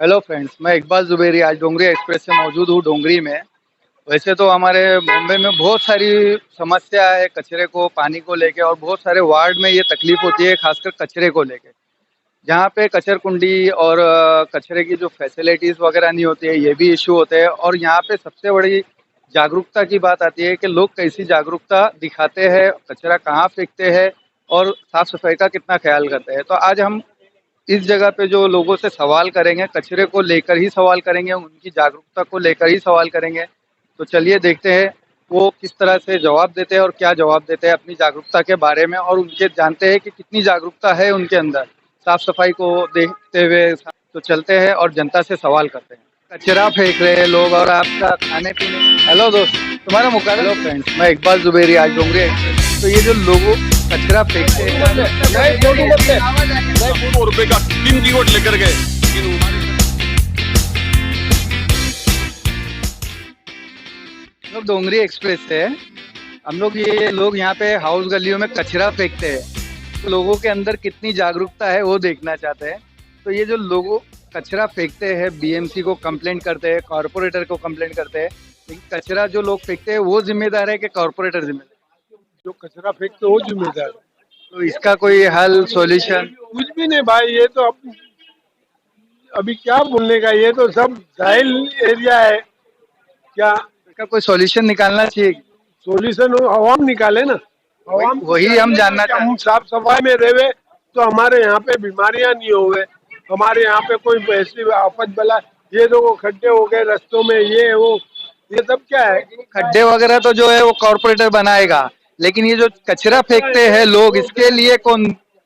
Hello friends, मैं इकबाल जुबेरी आज डोंगरी express से मौजूद हूँ डोंगरी में। वैसे तो हमारे मुंबई में बहुत सारी समस्या है कचरे को, पानी को लेके, और बहुत सारे वार्ड में ये तकलीफ होती है, खासकर कचरे को लेके। जहाँ पे कचर कुंडी और कचरे की जो फैसिलिटीज़ वगैरह नहीं होती है, ये भी इशू होते हैं। और यहाँ पे सबसे बड़ी जागरूकता की बात आती है कि लोग कैसी जागरूकता दिखाते हैं, कचरा कहाँ फेंकते हैं और साफ सफाई का कितना ख्याल करते हैं। तो आज हम इस जगह पे जो लोगों से सवाल करेंगे, कचरे को लेकर ही सवाल करेंगे, उनकी जागरूकता को लेकर ही सवाल करेंगे। तो चलिए देखते हैं वो किस तरह से जवाब देते हैं और क्या जवाब देते हैं अपनी जागरूकता के बारे में, और उनके जानते हैं कि कितनी जागरूकता है उनके अंदर साफ सफाई को देखते हुए। तो चलते हैं और जनता से सवाल करते हैं। कचरा फेंक रहे हैं लोग और आपका खाने पीने। हेलो दोस्त, तुम्हारा मुकाबला। हेलो फ्रेंड्स, मैं इकबाल जुबेरी आज डोंगरी एक्सप्रेस। तो ये जो लोग कचरा फेंकते हैं, ₹2 का 3 कीवर्ड लेकर गए। हम लोग डोंगरी एक्सप्रेस से हम लोग ये लोग यहाँ पे हाउस गलियों में कचरा फेंकते हैं, तो लोगों के अंदर कितनी जागरूकता है वो देखना चाहते हैं। तो ये जो लोग कचरा फेंकते हैं, बीएमसी को कंप्लेंट करते हैं, कॉरपोरेटर को कंप्लेंट करते हैं, लेकिन कचरा जो लोग फेंकते हैं वो जिम्मेदार है कि कॉरपोरेटर जिम्मेदार जो कचरा फेंकते वो जिम्मेदार है। है? तो इसका कोई हल, सॉल्यूशन? कुछ भी नहीं भाई, ये तो अभी क्या बोलने का, ये तो सब जाहिल एरिया है। क्या इसका कोई सॉल्यूशन निकालना चाहिए। सॉल्यूशन हो, आवाम निकाले ना। आवाम को वही हम जानना चाहिए कि हम चाहते साफ सफाई में रहे तो हमारे यहाँ पे बीमारियां नहीं होवे, हमारे यहाँ पे कोई ऐसी आफत बला, ये देखो खड्डे हो गए रास्तों में, ये वो, ये सब क्या है। हैं। खड्डे वगैरह तो जो है वो कॉरपोरेटर बनाएगा, लेकिन ये जो कचरा फेंकते हैं लोग, इसके लिए कौन?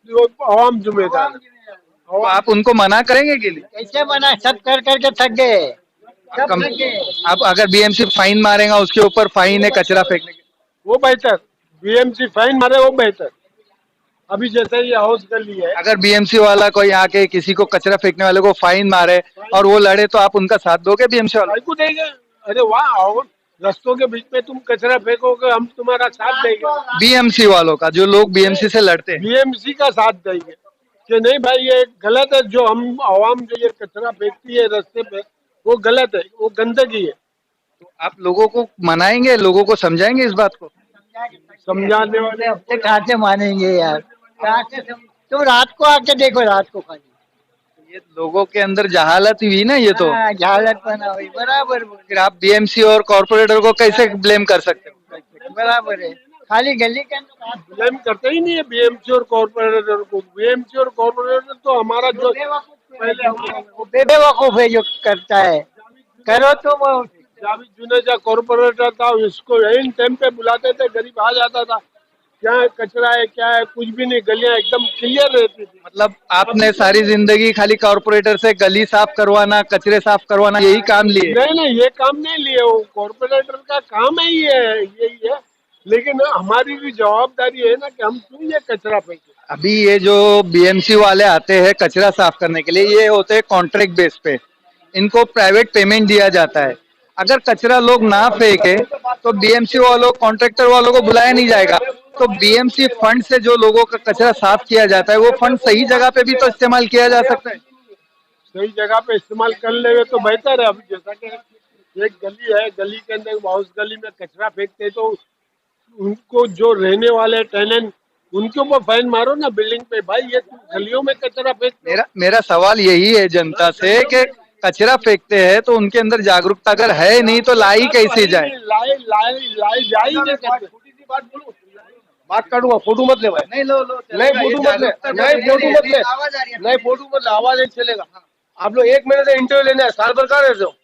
जो आवाम जिम्मेदार है। तो आप उनको मना करेंगे कि नहीं? कैसे बना, सब कर करके थक गए। सब कम, थक गए। अब अगर बीएमसी फाइन मारेगा, उसके ऊपर फाइन है कचरा फेंकने के। वो बेहतर, बीएमसी फाइन मारे वो बेहतर। अभी जैसे ये हाउस गली है, अगर बीएमसी वाला कोई आके किसी को कचरा फेंकने वाले को फाइन मारे और वो लड़े, तो आप उनका साथ दोगे बीएमसी वाला? भाई को देंगे। अरे वाह, आओ रस्तों के बीच में तुम कचरा फेंकोगे, हम तुम्हारा साथ देंगे। बीएमसी वालों का, जो लोग बीएमसी से लड़ते हैं। बीएमसी का साथ देंगे कि नहीं भाई ये गलत है, जो हम आवाम जो ये कचरा फेंकती है रास्ते पे, वो गलत है, वो गंदगी है। तो आप लोगों को मनाएंगे, लोगों को समझाएंगे इस बात को? समझाने वाले हफ्ते कहाँ से मानेंगे यार, कहाँ से तुम रात को आके देखो, रात को खाली ये लोगों के अंदर जहालत हुई ना, ये तो। झालट बना हुई, बराबर फिर आप बीएमसी और कॉरपोरेटर को कैसे ब्लेम कर सकते हो? बराबर है। खाली गली के अंदर ब्लेम करते ही नहीं है बीएमसी और कॉर्पोरेटर को। बीएमसी और कॉर्पोरेटर तो हमारा जो पहले वो बेवकूफ है जो करता है। करो तो वो जावेद जुनेजा कॉर्पोरेटर था, उसको इन टाइम पे बुलाते थे, गरीब आ जाता था, क्या है कचरा है क्या है, कुछ भी नहीं, गलियां एकदम क्लियर रहती थी। मतलब आपने सारी जिंदगी खाली कॉरपोरेटर से गली साफ करवाना, कचरे साफ करवाना, यही काम लिए? नहीं नहीं, ये काम नहीं लिए, वो कॉर्पोरेटर का काम है, ये है, यही है। लेकिन हमारी भी जवाबदारी है ना कि हम क्यों ये कचरा फेंके। अभी ये जो बीएमसी वाले आते हैं कचरा साफ करने के लिए, ये होते हैं कॉन्ट्रैक्ट बेस पे, इनको प्राइवेट पेमेंट दिया जाता है। अगर कचरा लोग ना फेंके तो बीएमसी वालों, कॉन्ट्रैक्टर वालों को बुलाया नहीं जाएगा। तो बीएमसी फंड से जो लोगों का कचरा साफ किया जाता है, वो फंड सही जगह पे भी तो इस्तेमाल किया जा सकता है। सही जगह पे इस्तेमाल कर लेंगे तो बेहतर है। अभी जैसा कि एक गली है, गली के अंदर हाउस गली में कचरा फेंकते हैं, तो उनको जो रहने वाले टेनेंट, उनके ऊपर फाइन मारो ना बिल्डिंग पे। भाई ये तुम गलियों में कचरा फेंकते हो। मेरा मेरा सवाल यही है जनता से कि कचरा फेंकते हैं तो उनके अंदर जागरूकता अगर है नहीं तो लाई कैसे जाए? लाई लाई लाई जा ही नहीं सकते। बात काटूंगा, फोटो मत ले भाई। नहीं लो लो, नहीं फोटो मत ले, नहीं फोटो मत ले, नहीं फोटो मत ले, आवाज नहीं चलेगा। आप लोग 1 महीने से इंटरव्यू लेने हैं, साल भर कहाँ रहते हो?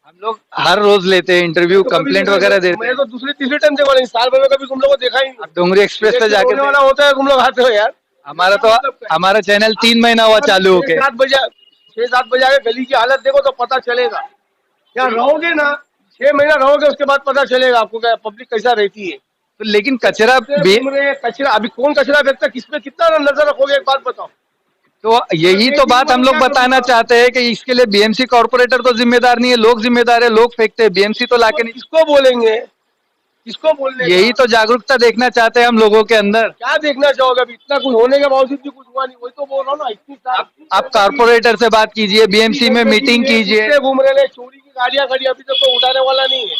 हम लोग हर रोज लेते हैं इंटरव्यू, कंप्लेंट वगैरह देते मैं हैं। तो दूसरी तीसरी टाइम देखा नहीं, साल भर में कभी तुम लोग को देखा ही नहीं। अब डोंगरी एक्सप्रेस पे जाके होने वाला होता है, तुम लोग आते हो यार। हमारा चैनल 3 महीना हुआ चालू होके। 6-7 बजे आके गली की हालत देखो तो पता चलेगा। क्या रहोगे ना, 6 महीना रहोगे, उसके बाद पता चलेगा आपको क्या पब्लिक कैसा रहती है। तो लेकिन कचरा कचरा अभी कौन कचरा फेंकता है, किसपे कितना नजर रखोगे, एक बात बताओ। तो यही तो बात हम लोग बताना चाहते हैं कि इसके लिए बीएमसी कॉर्पोरेटर तो जिम्मेदार नहीं है, लोग जिम्मेदार है। लोग फेंकते हैं, बीएमसी तो लाके नहीं। किसको बोलेंगे, किसको बोलने यही का? तो जागरूकता देखना चाहते हैं हम लोगों के अंदर। क्या देखना चाहोगे? अभी इतना कुछ होने के बावजूद भी कुछ हुआ नहीं, वही तो बोल रहा हूँ ना। इतनी साल आप कारपोरेटर से बात कीजिए, बीएमसी में मीटिंग कीजिए। कितने घूम रहे हैं, चोरी की गाड़ियां खड़ी, अभी तक तो उठाने वाला नहीं है।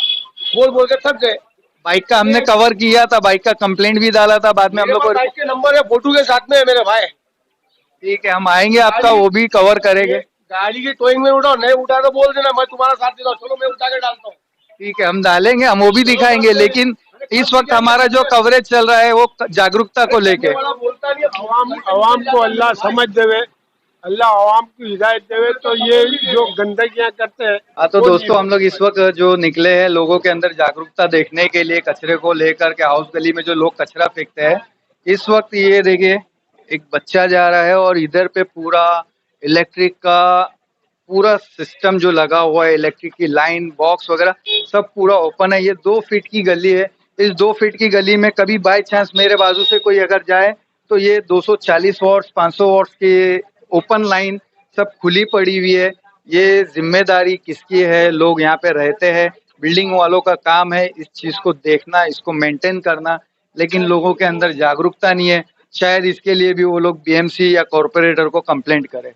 बोल बोल के थक गए। बाइक का हमने कवर किया था, बाइक का कंप्लेंट भी डाला था, बाद में हम मेरे लोग पास को। बाइक के नंबर है, फोटो के साथ में है मेरे भाई। ठीक है, हम आएंगे, आपका वो भी कवर करेंगे। गाड़ी की टोइंग में उठाओ, नहीं उठा तो बोल देना, मैं तुम्हारा साथ देता हूँ, चलो मैं उठा के डालता हूँ। ठीक है, हम डालेंगे, हम वो भी दिखाएंगे, लेकिन इस वक्त हमारा जो कवरेज चल रहा है वो जागरूकता को लेके। वाला बोलता नहीं, अवाम को अल्लाह समझ देवे, अल्लाह अवाम की हिदायत देवे, तो ये जो गंदगियां करते हैं। हाँ तो वो नहीं दोस्तों, हम होगा। लोग इस वक्त जो निकले हैं लोगों के अंदर जागरूकता देखने के लिए, कचरे को लेकर के हाउस गली में जो लोग कचरा फेंकते हैं। इस वक्त ये देखिए, एक बच्चा जा रहा है और इधर पे पूरा इलेक्ट्रिक का पूरा सिस्टम जो लगा हुआ है, इलेक्ट्रिक की लाइन बॉक्स वगैरह सब पूरा ओपन है। ये 2 फीट की गली है। इस 2 फीट की गली में कभी बाय चांस मेरे बाजू से कोई अगर जाए तो ये 240 वॉट्स 500 वॉट्स की ओपन लाइन सब खुली पड़ी हुई है। ये जिम्मेदारी किसकी है? लोग यहाँ पे रहते हैं, बिल्डिंग वालों का काम है इस चीज को देखना, इसको मेंटेन करना, लेकिन लोगों के अंदर जागरूकता नहीं है। शायद इसके लिए भी वो लोग बीएमसी या कॉरपोरेटर को कंप्लेंट करें।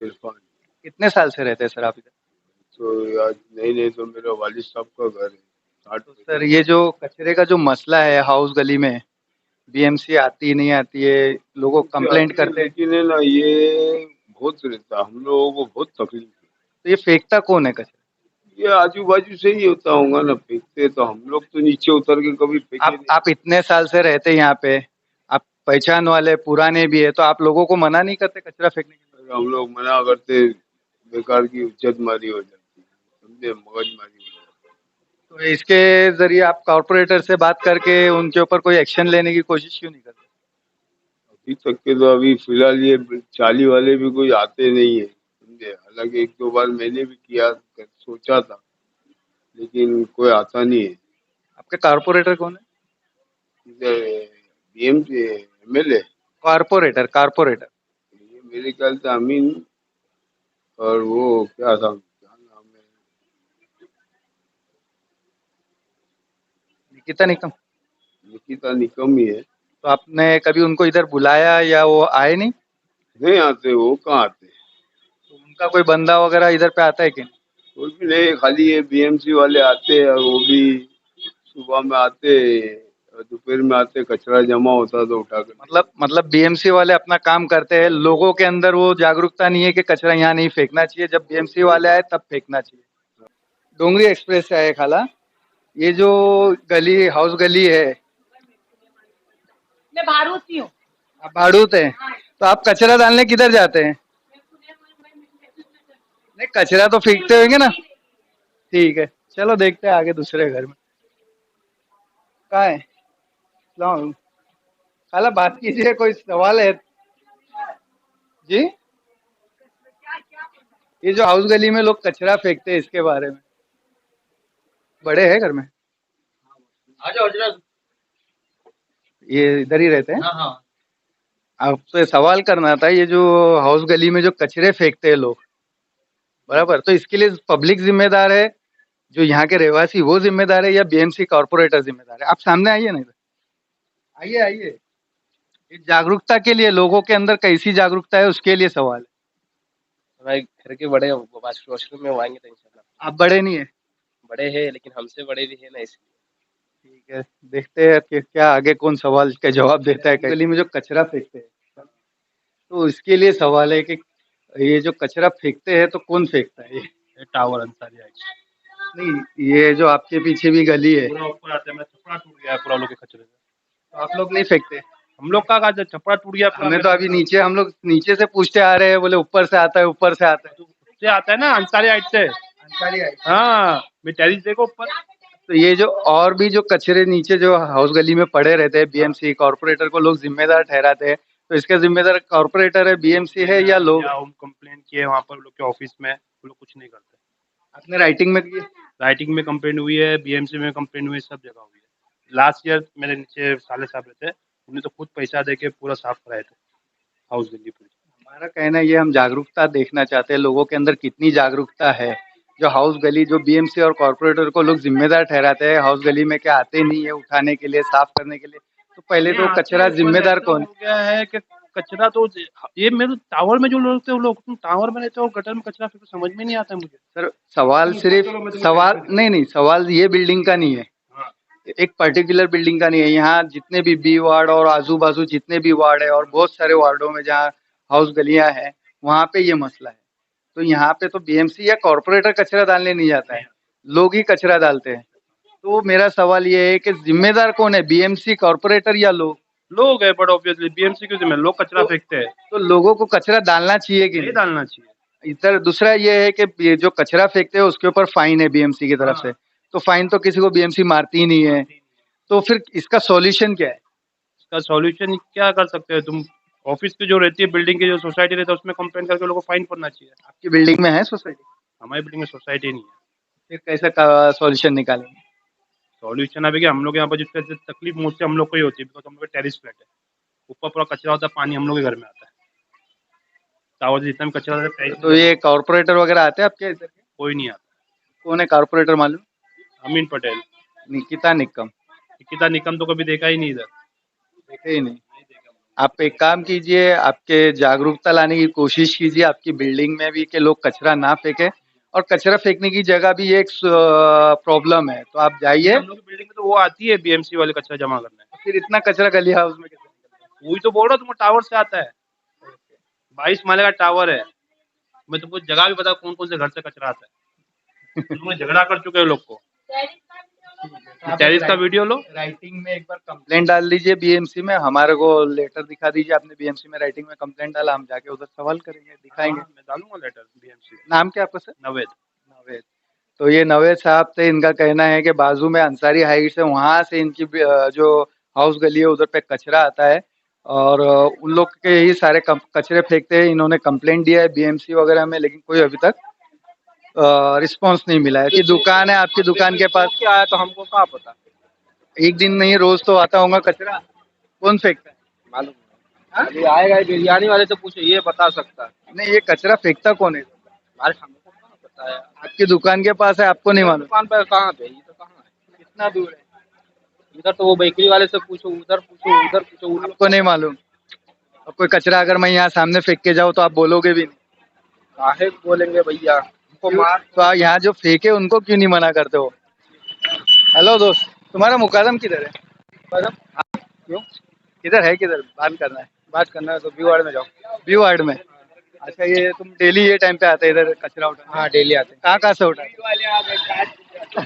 इरफान। कितने साल से रहते हैं सर आप इधर? तो आज नहीं नहीं तो मेरे वालिद साहब का घर है। तो सर ये जो कचरे का जो मसला है हाउस गली में, बीएमसी आती नहीं आती है, लोग कंप्लेंट करते हैं, लेकिन है ना, ये बहुत रहता है, हम लोगों को बहुत तकलीफ है। तो ये फेंकता कौन है कचरा? ये आजू बाजू से ही होता होगा ना, फेंकते तो हम लोग तो नीचे उतर के कभी फेंके नहीं। आप इतने साल से रहते हैं यहाँ पे, आप पहचान वाले पुराने भी है, तो आप लोगों को मना नहीं करते कचरा फेंकने के लिए? हम लोग मना करते, बेकार की इज्जत मारी हो जाती है, समझे, मगज मारी हो जाती तो इसके जरिए आप कॉरपोरेटर से बात करके उनके ऊपर कोई एक्शन लेने की कोशिश क्यों नहीं करते? है। अभी तक के तो अभी फिलहाल ये चाली वाले भी कोई आते नहीं है, समझे। हालांकि 1-2 बार मैंने भी किया, सोचा था, लेकिन कोई आता नहीं है। आपके कॉरपोरेटर कौन है? इधर बीएम एमएलए, कॉरपोरेटर कॉरपोरेटर ये मेरे ख्याल से अमीन, और वो क्या था, क्या नाम है, निकिता निकम। निकिता निकम ही है। तो आपने कभी उनको इधर बुलाया या वो आए नहीं? नहीं आते, वो कहाँ आते, तो उनका कोई बंदा वगैरह इधर पे आता है कि नहीं? कोई भी नहीं, खाली ये बीएमसी वाले आते हैं, और वो भी सुबह में आते, और दोपहर में आते, कचरा जमा होता तो उठा कर। मतलब बीएमसी वाले अपना काम करते हैं, लोगों के अंदर वो जागरूकता नहीं है कि कचरा यहाँ नहीं फेंकना चाहिए, जब बीएमसी वाले आए तब फेंकना चाहिए। डोंगरी एक्सप्रेस से आए खाला, ये जो गली हाउस गली है, मैं भारूची हूँ। आप भाड़ूत है, तो आप कचरा डालने किधर जाते हैं? नहीं, कचरा तो फेंकते होंगे ना। ठीक है, चलो देखते हैं आगे दूसरे घर में कहाँ है। लाओ खाला, बात कीजिए, कोई सवाल है जी? ये जो हाउस गली में लोग कचरा फेंकते हैं इसके बारे में, बड़े हैं घर में? ये इधर ही रहते हैं? आपसे सवाल करना था, ये जो हाउस गली में जो कचरे फेंकते हैं लोग, बराबर, तो इसके लिए पब्लिक जिम्मेदार है, जो यहाँ के रहवासी वो जिम्मेदार है, या बीएमसी कॉर्पोरेटर जिम्मेदार है? आप सामने आइए ना इधर, आइए आइए। ये जागरूकता के लिए, लोगों के अंदर कैसी जागरूकता है उसके लिए सवाल है। हमारे घर के बड़े वॉशरूम में वो आएंगे तो इंशाल्लाह। आप बड़े नहीं है? बड़े हैं लेकिन हमसे बड़े भी है ना, इसलिए। ठीक है, देखते हैं कि क्या आगे कौन सवाल का जवाब देता है। गली में जो कचरा फेंकते हैं, तो इसके लिए सवाल है कि ये जो कचरा फेंकते हैं तो कौन फेंकता है? ये टावर अंसारी आई नहीं, ये जो आपके पीछे भी गली है, पूरा ऊपर आते में छपड़ा टूट गया है पूरा लोग के कचरे से। तो आप लोग नहीं फेंकते? हम लोग का जब छपड़ा टूट गया पूरा, हमें तो अभी नीचे, हम लोग नीचे से पूछते आ रहे हैं, बोले ऊपर से आता है, ऊपर से आता है। से आता है ना अंसारी आइट से। अंसारी आई। हाँ, मैं टेरिस देखो ऊपर। तो ये जो और भी जो कचरे नीचे जो हाउस गली में पड़े रहते हैं, बीएमसी कॉर्पोरेटर को लोग जिम्मेदार ठहराते हैं, तो इसका जिम्मेदार कॉर्पोरेटर है, बीएमसी है, या लोग? हम कंप्लेन किए वहाँ पर लोग के ऑफिस में, वो लोग कुछ नहीं करते। आपने राइटिंग में किए? राइटिंग में कंप्लेन हुई है, बीएमसी में कंप्लेन हुई है, सब जगह हुई है। लास्ट ईयर मेरे नीचे साले साहब रहते, उन्होंने तो खुद पैसा दे के पूरा साफ कराए थे हाउस गली पूरी। हमारा कहना है ये, हम जागरूकता देखना चाहते हैं लोगों के अंदर कितनी जागरूकता है। जो हाउस गली, जो बीएमसी और कॉर्पोरेटर को लोग जिम्मेदार ठहराते हैं हाउस गली में, क्या आते नहीं है उठाने के लिए, साफ करने के लिए, तो पहले तो कचरा जिम्मेदार कौन? हो गया है कि कचरा तो ये मेरे टावर में जो लोग थे वो लोग, तुम टावर में रहते हो गटर में कचरा फेंको, समझ में नहीं आता मुझे। सर सवाल सिर्फ सवाल नहीं, सवाल ये बिल्डिंग का नहीं है, एक पर्टिकुलर बिल्डिंग का नहीं है। यहाँ जितने भी बी वार्ड और आजू बाजू जितने भी वार्ड है और बहुत सारे वार्डों में जहाँ हाउस गलियां हैं वहां पे ये मसला है। तो यहाँ पे तो बीएमसी या कॉर्पोरेटर कचरा डालने नहीं जाता है, लोग ही कचरा डालते हैं। तो मेरा सवाल ये है कि जिम्मेदार कौन है, बीएमसी, कॉर्पोरेटर या लोग? लोग है, बट ऑब्वियसली बीएमसी क्यों जिम्मेदार, लोग कचरा फेंकते हैं। तो लोगों को कचरा डालना चाहिए कि नहीं नहीं? डालना चाहिए। इधर दूसरा ये है कि ये जो कचरा फेंकते हैं उसके ऊपर फाइन है बीएमसी की तरफ से, तो फाइन तो किसी को बीएमसी मारती ही नहीं है, तो फिर इसका सॉल्यूशन क्या है? इसका सॉल्यूशन क्या कर सकते हैं तुम, ऑफिस की जो रहती है, बिल्डिंग की जो सोसाइटी रहती है उसमें कंप्लेन करके लोगों को फाइन पड़ना चाहिए। आपकी बिल्डिंग में है सोसाइटी? हमारी बिल्डिंग में सोसाइटी नहीं है। फिर कैसे सॉल्यूशन निकालेंगे? सॉल्यूशन अभी क्या, हम लोग यहाँ पर जिससे तकलीफ मोस्टली हम लोग को ही होती है, बिकॉज हम लोग टेरिस फ्लैट है, ऊपर पूरा कचरा होता है, पानी हम लोग के घर में आता है, टावर से जितना भी कचरा रहता है। तो ये कॉर्पोरेटर वगैरह आते हैं आपके इधर के? कोई नहीं आता। कौन है कॉर्पोरेटर मालूम? अमीन पटेल। निकिता निकम? निकिता निकम तो कभी देखा ही नहीं इधर। देखे ही नहीं। आप एक काम कीजिए, आपके जागरूकता लाने की कोशिश कीजिए आपकी बिल्डिंग में भी कि लोग कचरा ना फेंके, और कचरा फेंकने की जगह भी एक प्रॉब्लम है, तो आप जाइए। हम लोग की बिल्डिंग में तो वो आती है बीएमसी वाले कचरा जमा करने। फिर इतना कचरा गली हाउस में कैसे निकलता वही तो बोल रहा हूँ, तुमको टावर से आता है, 22 माले का टावर है। मैं तुमको जगह भी बता कौन कौन से घर से कचरा आता है। तुम लोग झगड़ा कर चुके हो लोग को। टेरिस का वीडियो लो, राइटिंग में एक बार कंप्लेंट डाल दीजिए बीएमसी में, हमारे को लेटर दिखा दीजिए, आपने बीएमसी में राइटिंग में कंप्लेंट डाला, हम जाके उधर सवाल करेंगे, दिखाएंगे। मैं डालूंगा लेटर बीएमसी। नाम क्या आपका सर? नवेद। नवेद। तो ये नवेद साहब थे, इनका कहना है कि बाजू में अंसारी हाइट्स है, वहां से इनकी जो हाउस गली है उधर पे कचरा आता है, और उन लोग के ही सारे कचरे फेंकते हैं। इन्होंने कंप्लेंट दिया है बीएमसी वगैरह में, लेकिन कोई अभी तक रिस्पॉन्स नहीं मिला है। कि दुकान है आपकी, दुकान के पास क्या है तो हमको क्या पता, एक दिन नहीं रोज तो आता होगा कचरा, कौन फेंकता है? मालूम नहीं। अभी आएगा बिरयानी वाले से पूछो, ये बता सकता है। नहीं, ये कचरा फेंकता कौन है? हमारे हमको कहाँ पता है। आपकी दुकान के पास है, आपको नहीं मालूम? दुकान पर कहाँ पे, ये तो कहाँ है। कितना दूर है? इधर तो वो बेकरी वाले से पूछो, उधर पूछो, उधर पूछो, उन लोग आपको नहीं मालूम? अब कोई कचरा अगर मैं यहाँ सामने फेंक के जाऊँ तो आप बोलोगे भी नहीं? काहे बोलेंगे भैया, हमको मार। तो आप यहाँ जो फेंके उनको क्यों नहीं मना करते हो? हेलो दोस्त, तुम्हारा मुकादम किधर है? मैडम क्यों? किधर है, किधर बात करना है? बात करना है तो बी वार्ड में जाओ। बी वार्ड में? अच्छा, ये तुम डेली ये टाइम पे आते हैं इधर कचरा उठाने? हाँ डेली आते हैं। कहाँ से उठाते?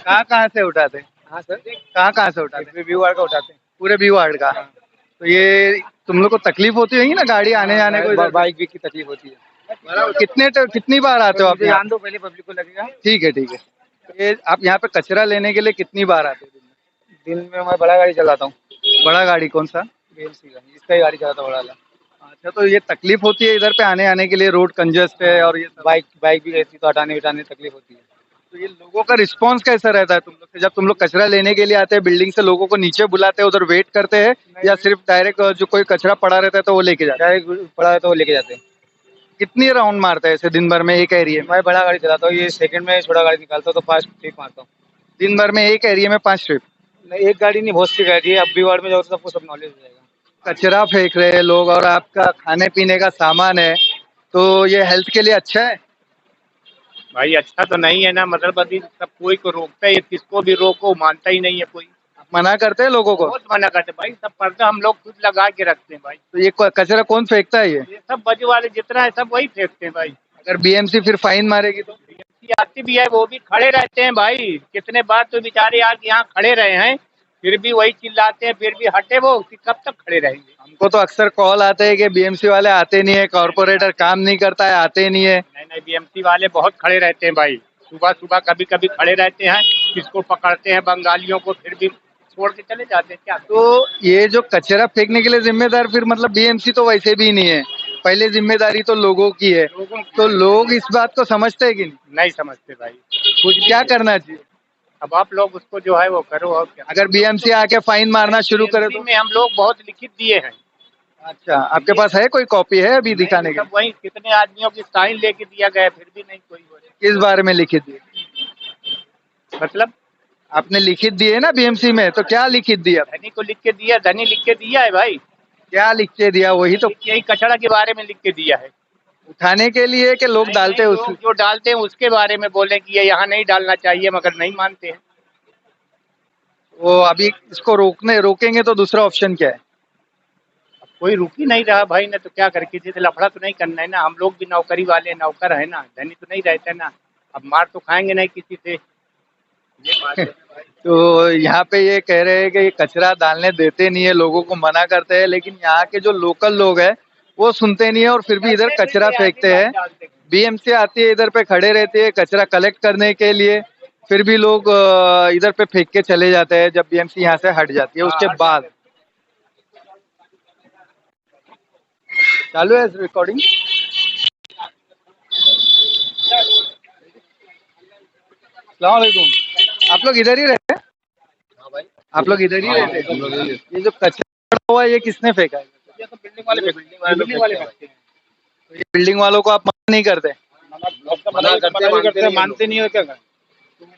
कहाँ से उठाते? हाँ सर, कहाँ से उठाते? बी वार्ड का उठाते हैं। पूरे बी वार्ड का? तो ये तुम लोग को तकलीफ होती होगी ना गाड़ी आने जाने को इधर? बाइक भी की तकलीफ होती है। कितनी बार आते हो आप यहाँ? जान दो पहले, पब्लिक को लगेगा। ठीक है ठीक है। ये आप यहाँ पे कचरा लेने के लिए कितनी बार आते हो दिन में? दिन में मैं बड़ा गाड़ी चलाता हूँ, बड़ा गाड़ी कौन सा? बीएमसी का, जिसका ही गाड़ी चलाता हूँ बड़ा वाला। अच्छा, तो ये तकलीफ होती है इधर पे आने आने के लिए, रोड कंजस्ट है और ये सब? बाइक भी रहती है तो हटाने उठाने में तकलीफ होती है। तो ये लोगों का रिस्पांस कैसा रहता है तुम लोग से? जब तुम लोग कचरा लेने के लिए आते हैं बिल्डिंग से, लोगों को नीचे बुलाते हैं, उधर वेट करते हैं, या सिर्फ डायरेक्ट जो कोई कचरा पड़ा रहता है तो वो लेके जाते हैं? डायरेक्ट पड़ा है तो वो लेके जाते हैं। कितनी राउंड मारता है ऐसे दिन भर में एक एरिया में? मैं बड़ा गाड़ी चलाता हूँ, ये सेकंड में छोटा गाड़ी निकालता हूँ तो 5 ट्रिप मारता हूँ। दिन भर में एक एरिया में 5 ट्रिप? नहीं, एक गाड़ी नहीं, बहुत सी गाड़ी है। अब भी वार्ड में जाओ तो सबको सब नॉलेज हो जाएगा। कचरा फेंक रहे हैं लोग और आपका खाने पीने का सामान है, तो ये हेल्थ के लिए अच्छा है? भाई अच्छा तो नहीं है ना, मतलब अभी सब कोई को रोकता है, किसको भी रोको मानता ही नहीं है कोई। मना करते हैं लोगों को? बहुत मना करते भाई, सब पर्दा हम लोग खुद लगा के रखते हैं भाई। तो ये कचरा कौन फेंकता है? ये सब बाजू वाले जितना है सब वही फेंकते हैं भाई। अगर बीएमसी फिर फाइन मारेगी तो? बीएमसी आती भी है, वो भी खड़े रहते हैं भाई। कितने बार तो बेचारे आज यहाँ खड़े रहे हैं, फिर भी वही चिल्लाते हैं, फिर भी हटे वो, कि कब तक खड़े रहेंगे। हमको तो अक्सर कॉल आते हैं कि बीएमसी वाले आते नहीं है, कॉर्पोरेटर काम नहीं करता है, आते नहीं है। नहीं बीएमसी वाले बहुत खड़े रहते हैं भाई, सुबह सुबह कभी कभी खड़े रहते हैं, किसको पकड़ते हैं बंगालियों को, फिर भी छोड़ के चले जाते हैं। क्या तो ये जो कचरा फेंकने के लिए जिम्मेदार फिर मतलब बीएमसी तो वैसे भी नहीं है, पहले जिम्मेदारी तो लोगों की है। तो लोग इस बात को समझते हैं कि नहीं? नहीं समझते भाई। कुछ क्या करना चाहिए? अब आप लोग उसको जो है वो करो। और क्या, अगर बीएमसी आके फाइन मारना शुरू करे तो? में हम लोग बहुत लिखित दिए हैं। अच्छा, आपके पास है कोई कॉपी है अभी दिखाने के? सब वही कितने आदमियों की साइन लेके दिया गया, फिर भी नहीं कोई हो रहा। किस बारे में लिखित दिए? मतलब आपने लिखित दिए ना बीएमसी में, तो क्या लिखित दिया? धनी को लिख के दिया, धनी लिख के दिया है भाई, क्या लिख के दिया? वही तो यही कचरा के बारे में लिख के दिया है। उठाने के लिए कि लोग डालते हैं लोग जो डालते हैं उसके बारे में बोले कि ये यहाँ नहीं डालना चाहिए, मगर नहीं मानते हैं। वो अभी इसको रोकेंगे तो दूसरा ऑप्शन क्या है? कोई रुक ही नहीं रहा भाई, ने तो क्या करे, किसी से लफड़ा तो नहीं करना है ना, हम लोग भी नौकरी वाले नौकर है ना, धनी तो नहीं रहते ना, अब मार तो खाएंगे नहीं किसी से, ये बात है भाई। तो यहाँ पे ये कह रहे हैं कि ये कचरा डालने देते नहीं है, लोगों को मना करते हैं, लेकिन यहाँ के जो लोकल लोग हैं वो सुनते नहीं है और फिर भी इधर कचरा फेंकते हैं। बीएमसी आती है, इधर पे खड़े रहते हैं कचरा कलेक्ट करने के लिए, फिर भी लोग इधर पे फेंक के चले जाते हैं जब बीएमसी यहाँ से हट जाती है। उसके बाद चालू है रिकॉर्डिंग। अस्सलाम वालेकुम। आप लोग इधर ही रहते हैं? आप लोग इधर ही रहते हैं? ये जो कचरा हुआ है ये किसने फेंका है? ये तो बिल्डिंग वाले फेंकते हैं। तो ये बिल्डिंग वालों को आप मना नहीं करते? मानते नहीं हो क्या?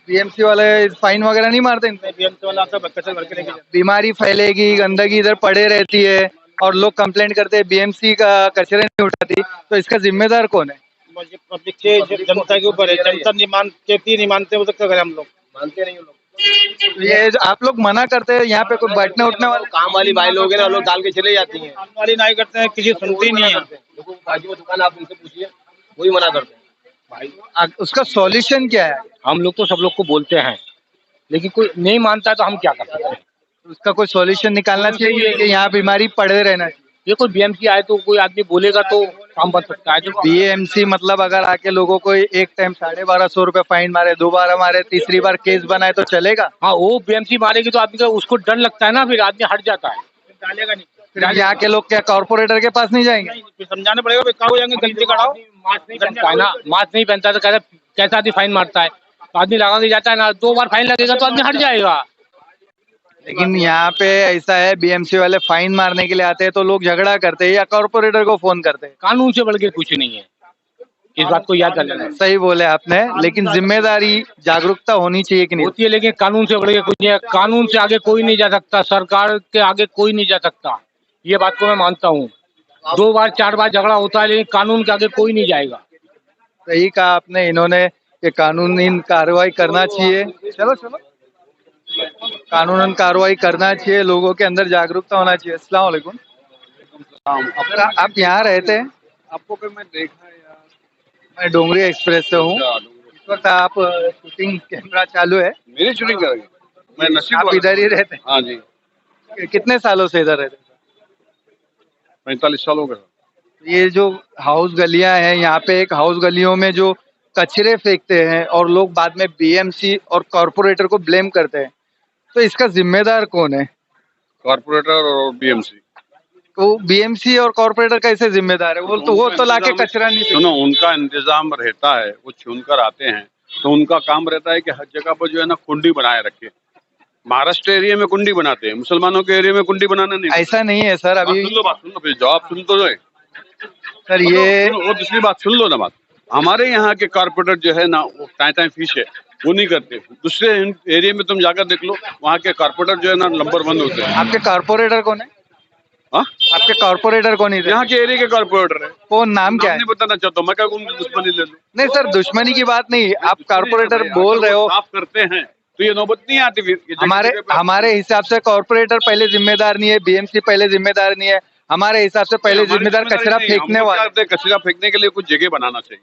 बीएमसी वाले फाइन वगैरह नहीं मारते इनसे? बीएमसी वाला सब कचरा भर के लेके जाते बीमारी फैलेगी, गंदगी इधर पड़े रहती है और लोग कंप्लेंट करते हैं बीएमसी का कचरे नहीं उठाती, तो इसका जिम्मेदार कौन है? हैं। पब्लिक के जनता के ऊपर है, जनता नहीं मानते वो तो क्या करें हम लोग, मानते नहीं लोग। तो ये जो आप लोग मना करते हैं, यहाँ पे कोई बैठने उठने वाले काम वाली भाई लोग हैं ना, लोग डाल के चले जाती हैं, काम वाली नहीं करते हैं, किसी सुनती नहीं है। देखो बाजू में दुकान आप उनसे पूछिए, वही मना करते हैं भाई। उसका सॉल्यूशन क्या है? हम लोग तो सब लोग को बोलते हैं, लेकिन कोई नहीं मानता है तो हम क्या कर सकते हैं। उसका कोई सॉल्यूशन निकालना चाहिए कि यहाँ बीमारी पड़े रहना चाहिए। ये कोई बीएमसी आए तो कोई आदमी बोलेगा तो काम बन सकता है। जो बीएमसी मतलब अगर आके लोगों को एक टाइम 1250 रुपए फाइन मारे, दोबारा मारे, तीसरी बार केस बनाए तो चलेगा? हाँ, वो बीएमसी मारेगी तो आदमी का उसको डर लगता है ना, फिर आदमी हट जाता है, डालेगा नहीं। फिर यहाँ के लोग क्या कॉर्पोरेटर के पास नहीं जाएंगे? फिर समझाने पड़ेगा, क्या हो जाएंगे, गलती कराओ। मास्क नहीं पहनता है ना, मास्क नहीं पहनता तो कैसा आदमी फाइन मारता है, तो आदमी लगा के जाता है ना, 2 बार फाइन लगेगा तो आदमी हट जाएगा। लेकिन यहाँ पे ऐसा है, बीएमसी वाले फाइन मारने के लिए आते हैं तो लोग झगड़ा करते हैं या कॉर्पोरेटर को फोन करते हैं। कानून से बढ़ के कुछ नहीं है, इस बात को याद कर लेना। सही बोले आपने, लेकिन जिम्मेदारी जागरूकता होनी चाहिए कि नहीं होती है, लेकिन कानून से बढ़ के कुछ नहीं है, कानून से आगे कोई नहीं जा सकता, सरकार के आगे कोई नहीं जा सकता, ये बात को मैं मानता हूँ। 2 बार 4 बार झगड़ा होता है, लेकिन कानून के आगे कोई नहीं जाएगा। सही कहा आपने, इन्होंने कि कानूनी कार्रवाई करना चाहिए। चलो चलो, कानूनन कार्रवाई करना चाहिए, लोगों के अंदर जागरूकता होना चाहिए। अस्सलाम वालेकुम। आप यहाँ रहते हैं? आपको फिर मैं देखा यार। मैं डोंगरी एक्सप्रेस से हूँ। इस वक्त आप शूटिंग कैमरा चालू है? मेरी शूटिंग करेंगे, मैं नसीब आप इधर ही रहते हैं? हाँ जी, कितने सालों से इधर रहते हैं? 45 साल हो गए। ये जो हाउस गलियां हैं, यहाँ पे एक हाउस गलियों में जो कचरे फेंकते हैं और लोग बाद में बीएमसी और कॉर्पोरेटर को ब्लेम करते हैं, तो इसका जिम्मेदार कौन है? कॉर्पोरेटर और बीएमसी। तो बीएमसी और कॉर्पोरेटर कैसे जिम्मेदार है? वो तो लाके कचरा नहीं सुनो, उनका इंतजाम रहता है, वो छूनकर आते हैं, तो उनका काम रहता है कि हर जगह पर जो है ना कुंडी बनाए रखे। महाराष्ट्र एरिया में कुंडी बनाते हैं, मुसलमानों के एरिया में कुंडी बनाना नहीं। ऐसा नहीं है सर। अभी बात सुन लो, फिर जवाब सुन तो लो। सर ये वो दूसरी बात सुन लो ना। बात हमारे यहाँ के कॉर्पोरेटर जो है ना, वो टाइम फिश है, वो नहीं करते। दूसरे एरिया में तुम जाकर देख लो, वहाँ के कॉर्पोरेटर जो है ना नंबर 1 होते हैं। आपके कॉर्पोरेटर कौन है? हाँ, आपके कॉर्पोरेटर कौन है? यहाँ के एरिया के कॉर्पोरेटर है। कौन, नाम क्या है? नहीं बताना चाहता हूँ मैं, क्या उनकी दुश्मनी ले लूं? नहीं सर, दुश्मनी की बात नहीं, आप कॉर्पोरेटर बोल रहे हो। साफ करते हैं तो ये नौबत नहीं आती। फिर हमारे हिसाब से कॉर्पोरेटर पहले जिम्मेदार नहीं है, बीएमसी पहले जिम्मेदार नहीं है। हमारे हिसाब से पहले जिम्मेदार कचरा फेंकने वाले। कचरा फेंकने के लिए कुछ जगह बनाना चाहिए,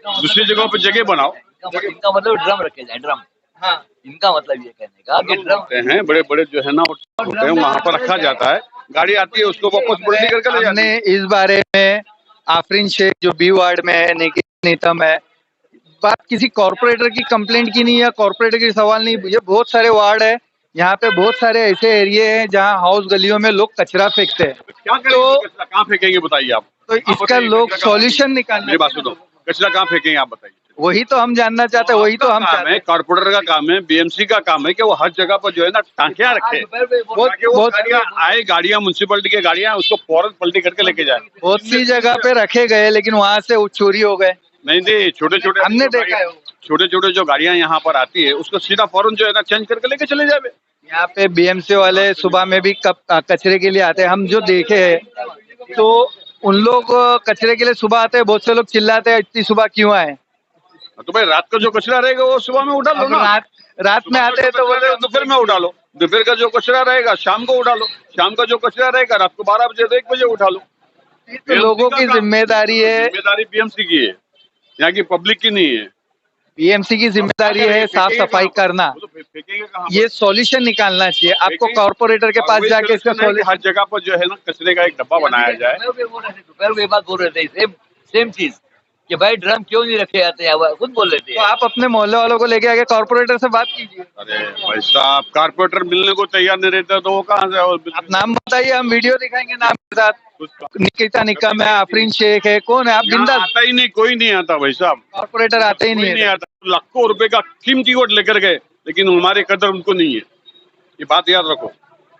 दूसरी जगहों पर जगह बनाओ। इनका मतलब ड्रम रखे जाए, ड्रम। हाँ, इनका मतलब ये कहने का कि ड्रम होते हैं बड़े बड़े जो है ना, होते हैं, वहाँ पर रखा जाता है, गाड़ी आती है उसको वापस पलटी करके ले जाती है। हमने इस बारे में आफरीन शेख जो बी वार्ड में है, नीतम है, बात किसी कॉर्पोरेटर की कंप्लेंट की नहीं है, कॉर्पोरेटर की सवाल नहीं। ये बहुत सारे वार्ड है, यहाँ पे बहुत सारे ऐसे एरिया हैं जहाँ हाउस गलियों में लोग कचरा फेंकते हैं। क्या करेंगे, कहाँ फेंकेंगे बताइए आप? तो इसका लोग सॉल्यूशन निकालने। मेरी बात सुनो, कचरा कहाँ फेंकेंगे आप बताइए? वही तो हम जानना चाहते हैं, वही तो हम चाहते हैं। कॉर्पोरेटर का काम है, बीएमसी का काम है कि वो हर जगह पर जो है ना टांकियां रखे, बहुत आए गाड़ियां, म्युनिसिपैलिटी की गाड़ियां, उसको फौरन पलटी करके लेके जाए। बहुत सी जगह पे रखे गए, लेकिन वहाँ से चोरी हो गए। नहीं, छोटे छोटे हमने देखा है। छोटे छोटे जो गाड़ियां यहाँ पर आती है उसको सीधा फौरन जो है ना चेंज करके लेके चले जावे। यहाँ पे बीएमसी वाले सुबह में भी कचरे के लिए आते हैं। हम जो देखे हैं तो उन लोग कचरे के लिए सुबह आते हैं, बहुत से लोग चिल्लाते हैं इतनी सुबह क्यों आए। तो भाई रात का जो कचरा रहेगा वो सुबह में उठा लो अब ना। रात में आते हैं तो बोले दोपहर में उठा लो, दोपहर का जो कचरा रहेगा शाम को उठा लो, शाम का जो कचरा रहेगा रात को 12 बजे तो 1 बजे उठा लो। तो लोगों की जिम्मेदारी है, जिम्मेदारी बीएमसी की है, यहाँ की पब्लिक की नहीं है। बीएमसी की जिम्मेदारी है साफ सफाई करना, ये सॉल्यूशन निकालना चाहिए। आपको कॉर्पोरेटर के पास जाके इसका हर जगह पर जो है ना कचरे का एक डब्बा बनाया जाए। दोपहर ये बात बोल रहे थे, सेम चीज कि भाई ड्रम क्यों नहीं रखे जाते हैं, खुद बोल रहे थे। तो आप अपने मोहल्ले वालों को लेके आके कॉर्पोरेटर से बात कीजिए। अरे भाई साहब कारपोरेटर मिलने को तैयार नहीं रहता तो वो कहाँ से आप नाम बताइए, हम वीडियो दिखाएंगे नाम के साथ। निकिता निकम है, आफरीन शेख है, कौन है? आप बिंदास। आता ही नहीं, कोई नहीं आता भाई साहब, कॉर्पोरेटर आते ही कोई नहीं नहीं है। आता। लाखों रुपए का कीमती वोट लेकर गए लेकिन हमारी कदर उनको नहीं है, ये बात याद रखो।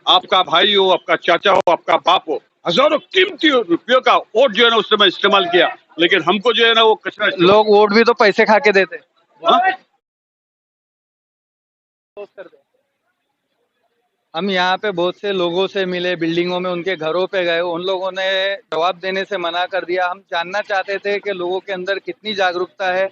आपका भाई हो, आपका चाचा हो, आपका बाप हो, हजारों कीमती रुपयों का वोट जो है ना उस समय इस्तेमाल किया, लेकिन हमको जो है ना वो कचरा लोग वोट भी तो पैसे खा के देते। हाँ? हम यहाँ पे बहुत से लोगों से मिले, बिल्डिंगों में उनके घरों पे गए, उन लोगों ने जवाब देने से मना कर दिया। हम जानना चाहते थे कि लोगों के अंदर कितनी जागरूकता है।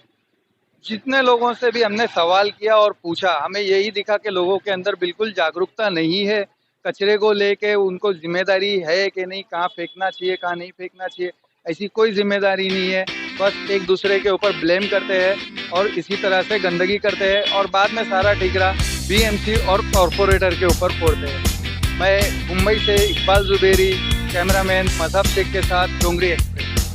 जितने लोगों से भी हमने सवाल किया और पूछा, हमें यही दिखा कि लोगों के अंदर बिल्कुल जागरूकता नहीं है। कचरे को लेके उनको जिम्मेदारी है कि नहीं, कहाँ फेंकना चाहिए कहाँ नहीं फेंकना चाहिए, ऐसी कोई जिम्मेदारी नहीं है। बस एक दूसरे के ऊपर ब्लेम करते हैं और इसी तरह से गंदगी करते हैं और बाद में सारा ठिकरा बीएमसी और कॉरपोरेटर के ऊपर फोड़ते हैं। मैं मुंबई से इकबाल जुबेरी, कैमरामैन मजहब शेख के साथ डोंगरी एक्सप्रेस।